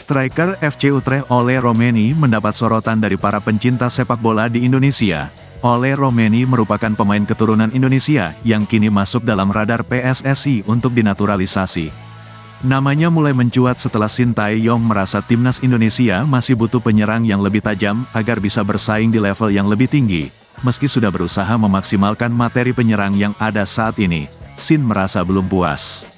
Striker FC Utrecht Ole Roemeny mendapat sorotan dari para pencinta sepak bola di Indonesia. Ole Roemeny merupakan pemain keturunan Indonesia yang kini masuk dalam radar PSSI untuk dinaturalisasi. Namanya mulai mencuat setelah Sintayong merasa timnas Indonesia masih butuh penyerang yang lebih tajam agar bisa bersaing di level yang lebih tinggi. Meski sudah berusaha memaksimalkan materi penyerang yang ada saat ini, Sin merasa belum puas.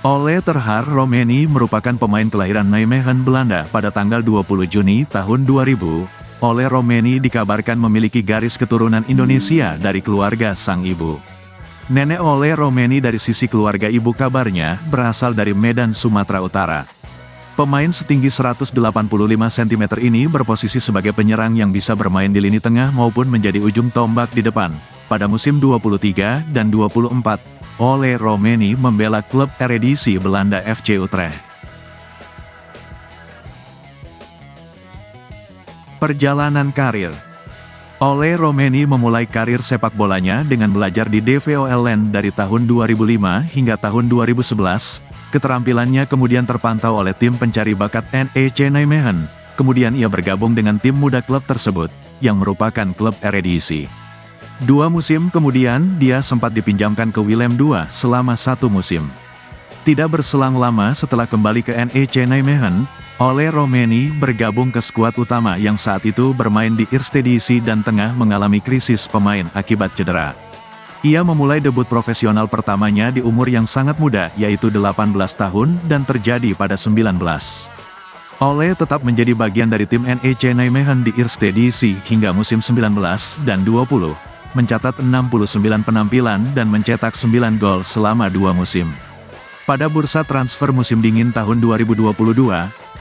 Ole Roemeny merupakan pemain kelahiran Nijmegen, Belanda pada tanggal 20 Juni tahun 2000. Ole Roemeny dikabarkan memiliki garis keturunan Indonesia dari keluarga sang ibu. Nenek Ole Roemeny dari sisi keluarga ibu kabarnya berasal dari Medan, Sumatera Utara. Pemain setinggi 185 cm ini berposisi sebagai penyerang yang bisa bermain di lini tengah maupun menjadi ujung tombak di depan. Pada musim 23 dan 24, Ole Roemeny membela klub Eredivisie Belanda FC Utrecht. Perjalanan karir. Ole Roemeny memulai karir sepak bolanya dengan belajar di DVOL Lens dari tahun 2005 hingga tahun 2011. Keterampilannya kemudian terpantau oleh tim pencari bakat NEC Nijmegen. Kemudian ia bergabung dengan tim muda klub tersebut, yang merupakan klub Eredivisie. 2 musim kemudian, dia sempat dipinjamkan ke Willem II selama 1 musim. Tidak berselang lama setelah kembali ke NEC Nijmegen, Ole Roemeny bergabung ke skuad utama yang saat itu bermain di Eerste Divisie dan tengah mengalami krisis pemain akibat cedera. Ia memulai debut profesional pertamanya di umur yang sangat muda, yaitu 18 tahun dan terjadi pada 19. Ole tetap menjadi bagian dari tim NEC Nijmegen di Eerste Divisie hingga musim 19 dan 20. Mencatat 69 penampilan dan mencetak 9 gol selama 2 musim. Pada bursa transfer musim dingin tahun 2022,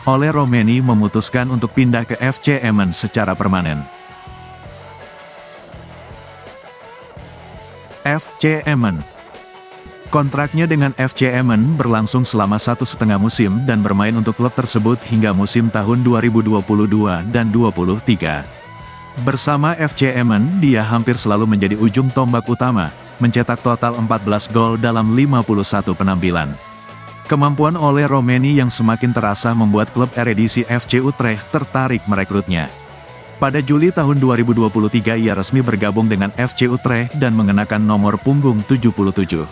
Ole Roemeny memutuskan untuk pindah ke FC Emmen secara permanen. FC Emmen. Kontraknya dengan FC Emmen berlangsung selama 1,5 musim dan bermain untuk klub tersebut hingga musim tahun 2022 dan 2023. Bersama FC Emmen, dia hampir selalu menjadi ujung tombak utama, mencetak total 14 gol dalam 51 penampilan. Kemampuan Ole Roemeny yang semakin terasa membuat klub Eredivisie FC Utrecht tertarik merekrutnya. Pada Juli tahun 2023 ia resmi bergabung dengan FC Utrecht dan mengenakan nomor punggung 77.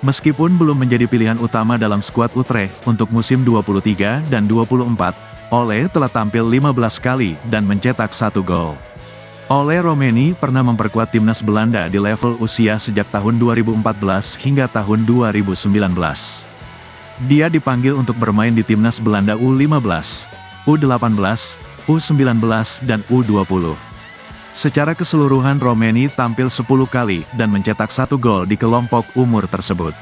Meskipun belum menjadi pilihan utama dalam skuad Utrecht untuk musim 23 dan 24, Ole telah tampil 15 kali dan mencetak 1 gol. Ole Roemeny pernah memperkuat timnas Belanda di level usia sejak tahun 2014 hingga tahun 2019. Dia dipanggil untuk bermain di timnas Belanda U15, U18, U19 dan U20. Secara keseluruhan Roemeny tampil 10 kali dan mencetak 1 gol di kelompok umur tersebut.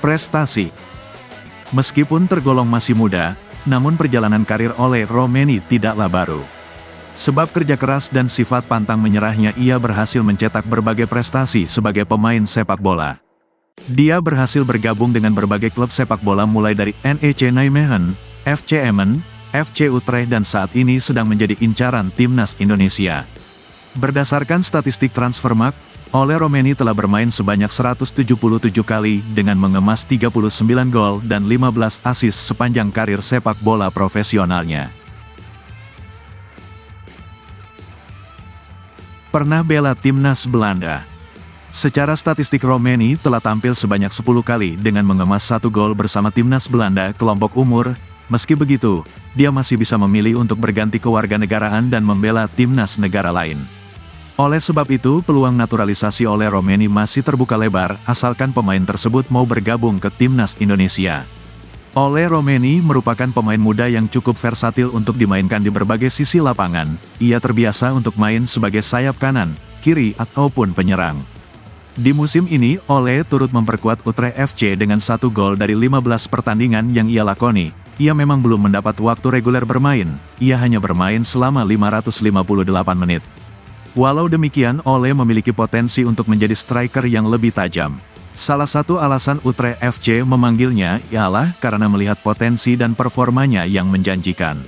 Prestasi. Meskipun tergolong masih muda, namun perjalanan karir Ole Roemeny tidaklah baru. Sebab kerja keras dan sifat pantang menyerahnya ia berhasil mencetak berbagai prestasi sebagai pemain sepak bola. Dia berhasil bergabung dengan berbagai klub sepak bola mulai dari NEC Nijmegen, FC Emmen, FC Utrecht dan saat ini sedang menjadi incaran timnas Indonesia. Berdasarkan statistik Transfermarkt, Ole Roemeny telah bermain sebanyak 177 kali dengan mengemas 39 gol dan 15 assist sepanjang karir sepak bola profesionalnya. Pernah bela timnas Belanda. Secara statistik Roemeny telah tampil sebanyak 10 kali dengan mengemas 1 gol bersama timnas Belanda kelompok umur. Meski begitu, dia masih bisa memilih untuk berganti kewarganegaraan dan membela timnas negara lain. Oleh sebab itu, peluang naturalisasi Ole Roemeny masih terbuka lebar, asalkan pemain tersebut mau bergabung ke timnas Indonesia. Ole Roemeny merupakan pemain muda yang cukup versatil untuk dimainkan di berbagai sisi lapangan. Ia terbiasa untuk main sebagai sayap kanan, kiri, ataupun penyerang. Di musim ini, Ole turut memperkuat Utrecht FC dengan 1 gol dari 15 pertandingan yang ia lakoni. Ia memang belum mendapat waktu reguler bermain, ia hanya bermain selama 558 menit. Walau demikian, Ole memiliki potensi untuk menjadi striker yang lebih tajam. Salah satu alasan Utrecht FC memanggilnya ialah karena melihat potensi dan performanya yang menjanjikan.